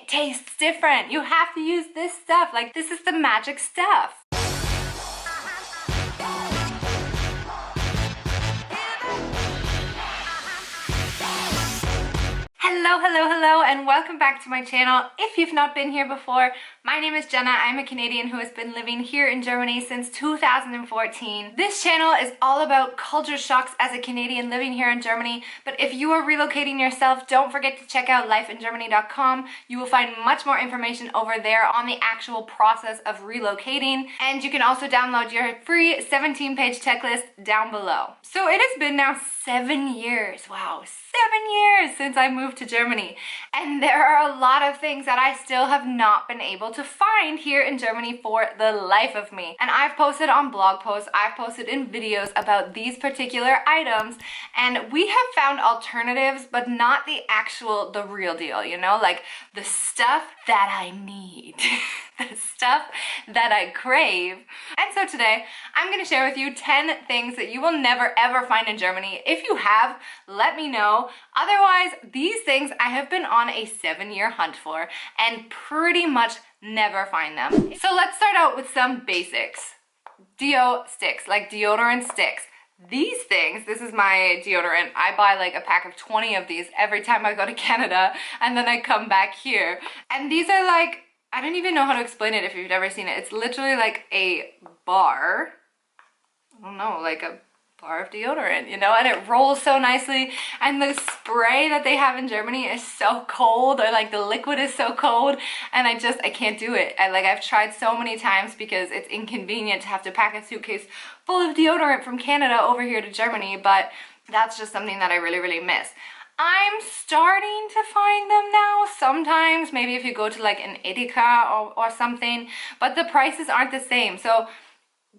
tastes different. You have to use this stuff. Like, this is the magic stuff. Hello, and welcome back to my channel. If you've not been here before, my name is Jenna. I'm a Canadian who has been living here in Germany since 2014. This channel is all about culture shocks as a Canadian living here in Germany, but if you are relocating yourself, don't forget to check out lifeingermany.com. You will find much more information over there on the actual process of relocating, and you can also download your free 17-page checklist down below. So it has been now 7 years. Wow, 7 years since I moved to Germany, and there are a lot of things that I still have not been able to find here in Germany for the life of me. And I've posted on blog posts, I've posted in videos about these particular items, and we have found alternatives, but not the real deal, you know, like the stuff that I need. The stuff that I crave. And so today I'm going to share with you 10 things that you will never ever find in Germany. If you have, let me know. Otherwise, these things I have been on a 7-year hunt for and pretty much never find them. So let's start out with some basics. Deo sticks, like deodorant sticks. These things, this is my deodorant. I buy like a pack of 20 of these every time I go to Canada, and then I come back here. And these are like, I don't even know how to explain it if you've never seen it. It's literally like a bar. I don't know, like a bar of deodorant, you know, and it rolls so nicely. And the spray that they have in Germany is so cold, or like the liquid is so cold, and I can't do it. I've tried so many times because it's inconvenient to have to pack a suitcase full of deodorant from Canada over here to Germany, but that's just something that I really miss. I'm starting to find them now sometimes, maybe if you go to like an Edeka or something, but the prices aren't the same. So,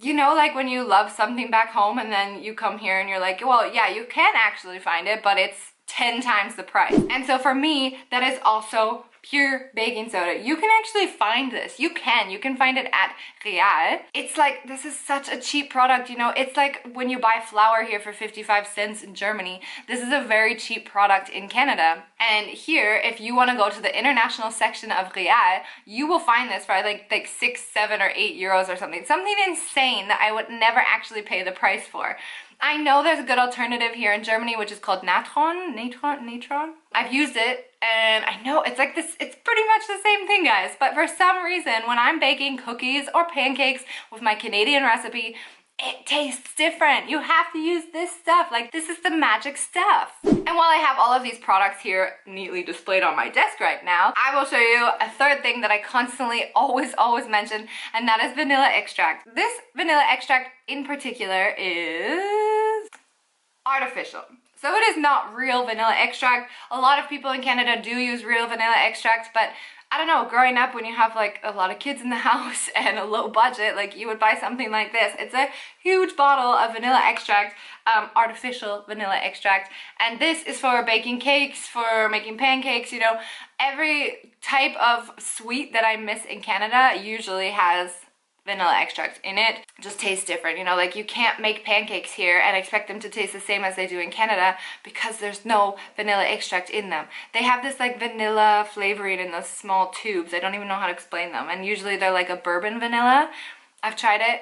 you know, like when you love something back home and then you come here and you're like, well, yeah, you can actually find it, but it's 10 times the price. And so for me, that is also pure baking soda. You can actually find this. You can find it at Real. It's like, this is such a cheap product, you know. It's like when you buy flour here for 55 cents in Germany. This is a very cheap product in Canada. And here, if you want to go to the international section of Real, you will find this for like 6, 7, or 8 euros or something. Something insane that I would never actually pay the price for. I know there's a good alternative here in Germany, which is called Natron. I've used it, and I know it's like this, it's pretty much the same thing, guys. But for some reason, when I'm baking cookies or pancakes with my Canadian recipe, it tastes different. You have to use this stuff. Like, this is the magic stuff. And while I have all of these products here neatly displayed on my desk right now, I will show you a third thing that I constantly always mention, and that is vanilla extract. This vanilla extract in particular is artificial. So it is not real vanilla extract. A lot of people in Canada do use real vanilla extract, but I don't know, growing up when you have like a lot of kids in the house and a low budget, like you would buy something like this. It's a huge bottle of vanilla extract, artificial vanilla extract. And this is for baking cakes, for making pancakes, you know. Every type of sweet that I miss in Canada usually has vanilla extract in it. It just tastes different, you know, like you can't make pancakes here and expect them to taste the same as they do in Canada because there's no vanilla extract in them. They have this like vanilla flavoring in those small tubes. I don't even know how to explain them, and usually they're like a bourbon vanilla. I've tried it,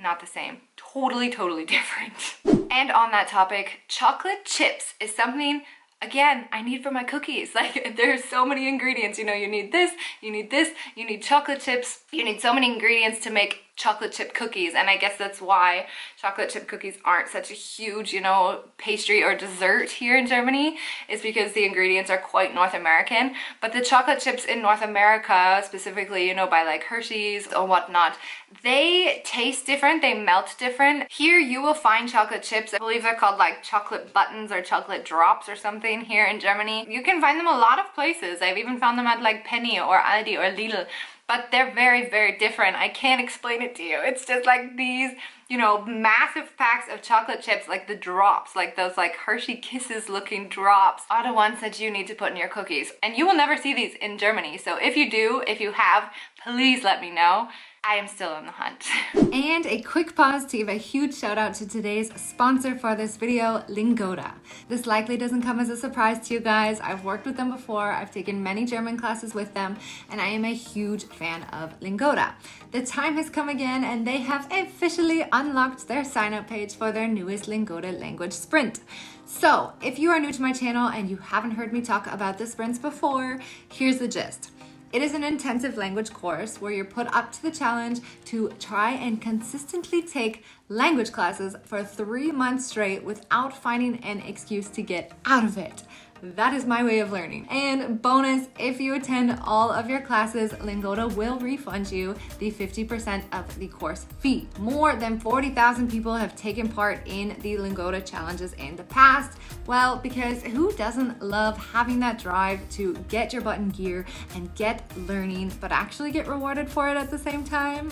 not the same. Totally different. And on that topic, chocolate chips is something, again, I need for my cookies. Like, there's so many ingredients, you know, you need this, you need chocolate chips, you need so many ingredients to make chocolate chip cookies. And I guess that's why chocolate chip cookies aren't such a huge, you know, pastry or dessert here in Germany, is because the ingredients are quite North American. But the chocolate chips in North America, specifically, you know, by like Hershey's or whatnot, they taste different, they melt different. Here you will find chocolate chips, I believe they're called like chocolate buttons or chocolate drops or something here in Germany. You can find them a lot of places. I've even found them at like Penny or Aldi or Lidl. But they're very different. I can't explain it to you. It's just like these, you know, massive packs of chocolate chips, like the drops, like those like Hershey Kisses looking drops, are the ones that you need to put in your cookies. And you will never see these in Germany. So if you do, if you have, please let me know. I am still on the hunt. And a quick pause to give a huge shout out to today's sponsor for this video, Lingoda. This likely doesn't come as a surprise to you guys. I've worked with them before, I've taken many German classes with them, and I am a huge fan of Lingoda. The time has come again and they have officially unlocked their sign up page for their newest Lingoda language sprint. So if you are new to my channel and you haven't heard me talk about the sprints before, here's the gist. It is an intensive language course where you're put up to the challenge to try and consistently take language classes for 3 months straight without finding an excuse to get out of it. That is my way of learning. And bonus, if you attend all of your classes, Lingoda will refund you the 50% of the course fee. More than 40,000 people have taken part in the Lingoda challenges in the past. Well, because who doesn't love having that drive to get your butt in gear and get learning, but actually get rewarded for it at the same time?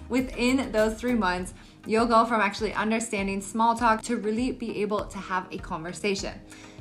Within those 3 months, you'll go from actually understanding small talk to really be able to have a conversation.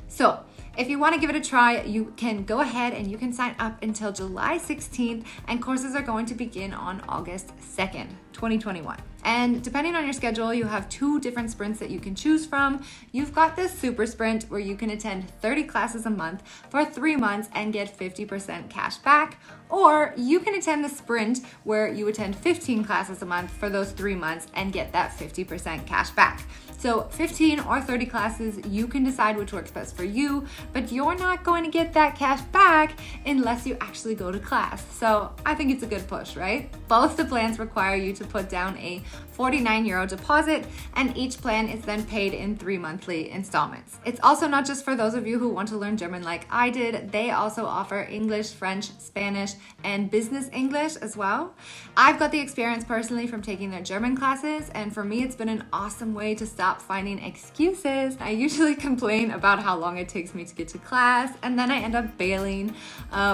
So if you want to give it a try, you can go ahead and you can sign up until July 16th, and courses are going to begin on August 2nd, 2021. And depending on your schedule, you have 2 different sprints that you can choose from. You've got this super sprint where you can attend 30 classes a month for 3 months and get 50% cash back. Or you can attend the sprint where you attend 15 classes a month for those 3 months and get that 50% cash back. So 15 or 30 classes, you can decide which works best for you, but you're not going to get that cash back unless you actually go to class. So I think it's a good push, right? Both the plans require you to put down a €49 deposit, and each plan is then paid in 3 monthly installments. It's also not just for those of you who want to learn German like I did. They also offer English, French, Spanish, and business English as well. I've got the experience personally from taking their German classes, and for me it's been an awesome way to stop finding excuses. I usually complain about how long it takes me to get to class, and then I end up bailing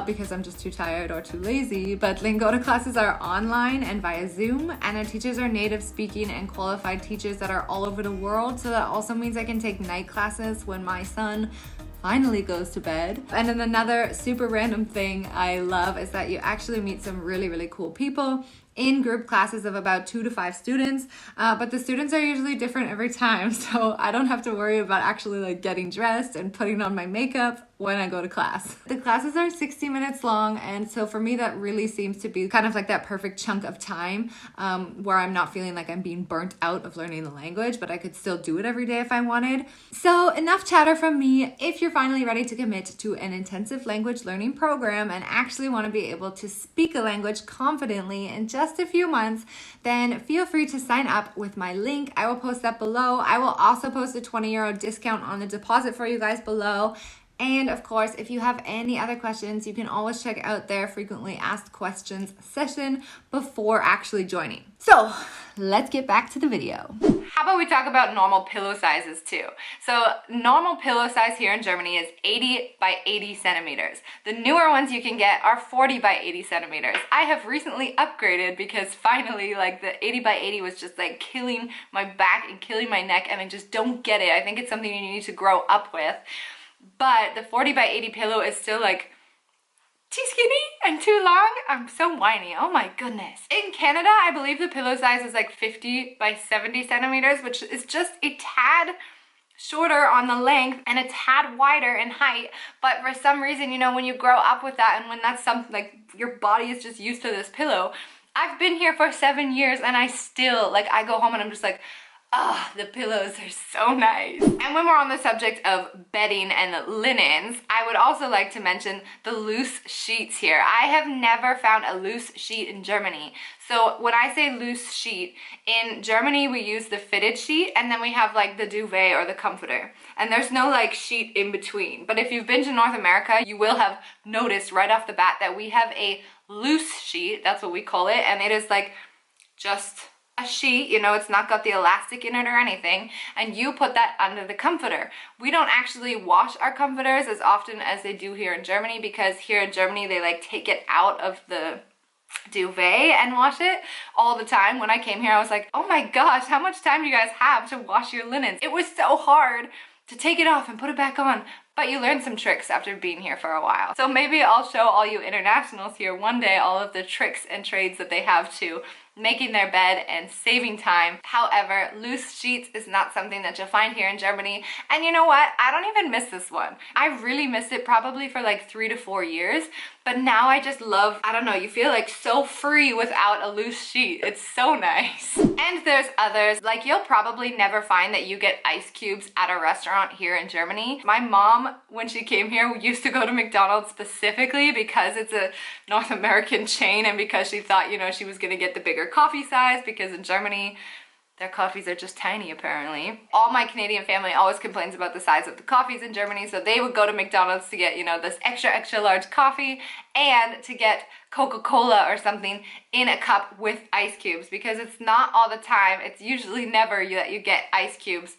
because I'm just too tired or too lazy. But Lingoda classes are online and via Zoom, and our teachers are native speaking and qualified teachers that are all over the world. So that also means I can take night classes when my son finally goes to bed. And then another super random thing I love is that you actually meet some really, really cool people in group classes of about 2 to 5 students, but the students are usually different every time, so I don't have to worry about actually like getting dressed and putting on my makeup when I go to class. The classes are 60 minutes long, and so for me that really seems to be kind of like that perfect chunk of time where I'm not feeling like I'm being burnt out of learning the language, but I could still do it every day if I wanted. So enough chatter from me. If you're finally ready to commit to an intensive language learning program and actually want to be able to speak a language confidently in just a few months, then feel free to sign up with my link. I will post that below. I will also post a €20 discount on the deposit for you guys below. And of course, if you have any other questions, you can always check out their frequently asked questions session before actually joining. So let's get back to the video. How about we talk about normal pillow sizes too? So normal pillow size here in Germany is 80 by 80 centimeters. The newer ones you can get are 40 by 80 centimeters. I have recently upgraded because finally like the 80 by 80 was just like killing my back and killing my neck, and I just don't get it. I think it's something you need to grow up with. But the 40 by 80 pillow is still like too skinny and too long. I'm so whiny, oh my goodness. In Canada, I believe the pillow size is like 50 by 70 centimeters, which is just a tad shorter on the length and a tad wider in height. But for some reason, you know, when you grow up with that and when that's something like your body is just used to this pillow. I've been here for 7 years and I still, like, I go home and I'm just like, ah, the pillows are so nice. And when we're on the subject of bedding and linens, I would also like to mention the loose sheets here. I have never found a loose sheet in Germany. So when I say loose sheet, in Germany we use the fitted sheet, and then we have like the duvet or the comforter. And there's no like sheet in between. But if you've been to North America, you will have noticed right off the bat that we have a loose sheet, that's what we call it, and it is like just a sheet, you know, it's not got the elastic in it or anything, and you put that under the comforter. We don't actually wash our comforters as often as they do here in Germany, because here in Germany they like take it out of the duvet and wash it all the time. When I came here I was like, oh my gosh, how much time do you guys have to wash your linens? It was so hard to take it off and put it back on. But you learn some tricks after being here for a while. So maybe I'll show all you internationals here one day all of the tricks and trades that they have to making their bed and saving time. However, loose sheets is not something that you'll find here in Germany. And you know what? I don't even miss this one. I really missed it probably for like 3 to 4 years. But now I just love, I don't know, you feel like so free without a loose sheet. It's so nice. And there's others, like you'll probably never find that you get ice cubes at a restaurant here in Germany. My mom, when she came here, used to go to McDonald's specifically because it's a North American chain and because she thought, you know, she was gonna get the bigger coffee size because in Germany, their coffees are just tiny apparently. All my Canadian family always complains about the size of the coffees in Germany, so they would go to McDonald's to get, you know, this extra large coffee and to get Coca-Cola or something in a cup with ice cubes because it's not all the time, it's usually never that you get ice cubes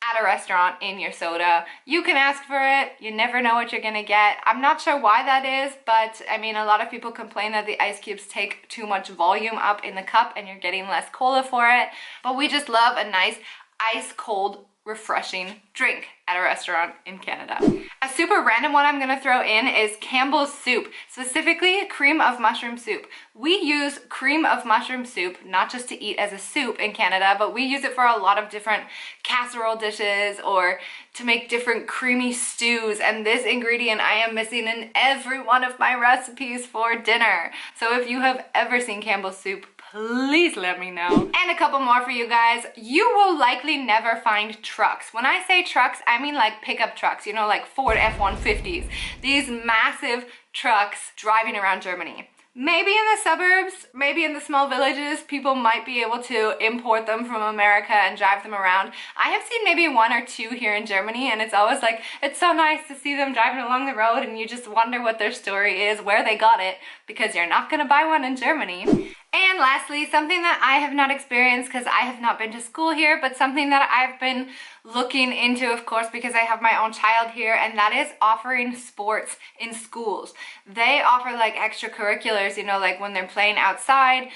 at a restaurant in your soda. You can ask for it, you never know what you're gonna get. I'm not sure why that is, but I mean, a lot of people complain that the ice cubes take too much volume up in the cup and you're getting less cola for it. But we just love a nice ice cold refreshing drink at a restaurant in Canada. A super random one I'm gonna throw in is Campbell's soup, specifically cream of mushroom soup. We use cream of mushroom soup not just to eat as a soup in Canada, but we use it for a lot of different casserole dishes or to make different creamy stews, and this ingredient I am missing in every one of my recipes for dinner. So if you have ever seen Campbell's soup, please let me know. And a couple more for you guys. You will likely never find trucks. When I say trucks, I mean like pickup trucks, you know, like Ford F-150s. These massive trucks driving around Germany. Maybe in the suburbs, maybe in the small villages, people might be able to import them from America and drive them around. I have seen maybe 1 or 2 here in Germany, and it's always like, it's so nice to see them driving along the road and you just wonder what their story is, where they got it, because you're not gonna buy one in Germany. And lastly, something that I have not experienced because I have not been to school here, but something that I've been looking into, of course, because I have my own child here, and that is offering sports in schools. They offer like extracurriculars, you know, like when they're playing outside.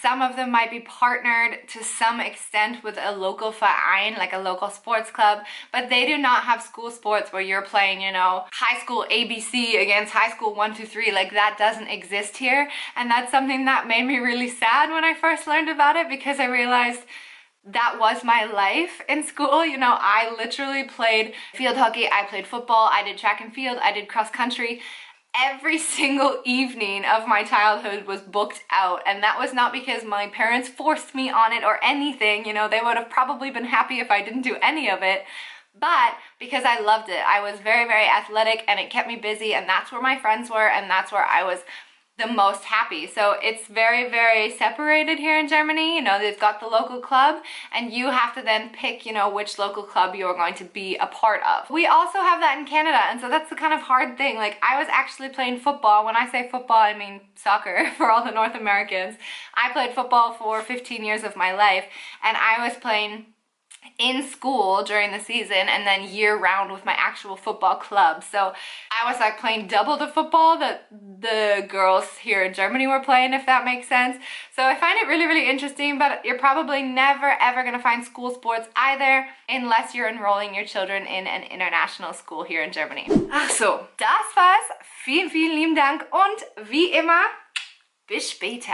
Some of them might be partnered to some extent with a local Verein, like a local sports club, but they do not have school sports where you're playing, you know, high school ABC against high school 1, 2, 3. Like that doesn't exist here, and that's something that made me really sad when I first learned about it because I realized that was my life in school. You know, I literally played field hockey, I played football, I did track and field, I did cross country. Every single evening of my childhood was booked out, and that was not because my parents forced me on it or anything. You know, they would have probably been happy if I didn't do any of it, but because I loved it. I was very, very athletic and it kept me busy, and that's where my friends were, and that's where I was the most happy. So it's very, very separated here in Germany. You know, they've got the local club and you have to then pick, you know, which local club you're going to be a part of. We also have that in Canada, and so that's the kind of hard thing. Like, I was actually playing football. When I say football, I mean soccer for all the North Americans. I played football for 15 years of my life, and I was playing in school during the season and then year round with my actual football club. So I was like playing double the football that the girls here in Germany were playing, if that makes sense. So I find it really, really interesting, but you're probably never ever gonna find school sports either unless you're enrolling your children in an international school here in Germany. Ach so, das war's. Vielen, vielen lieben Dank und wie immer, bis später.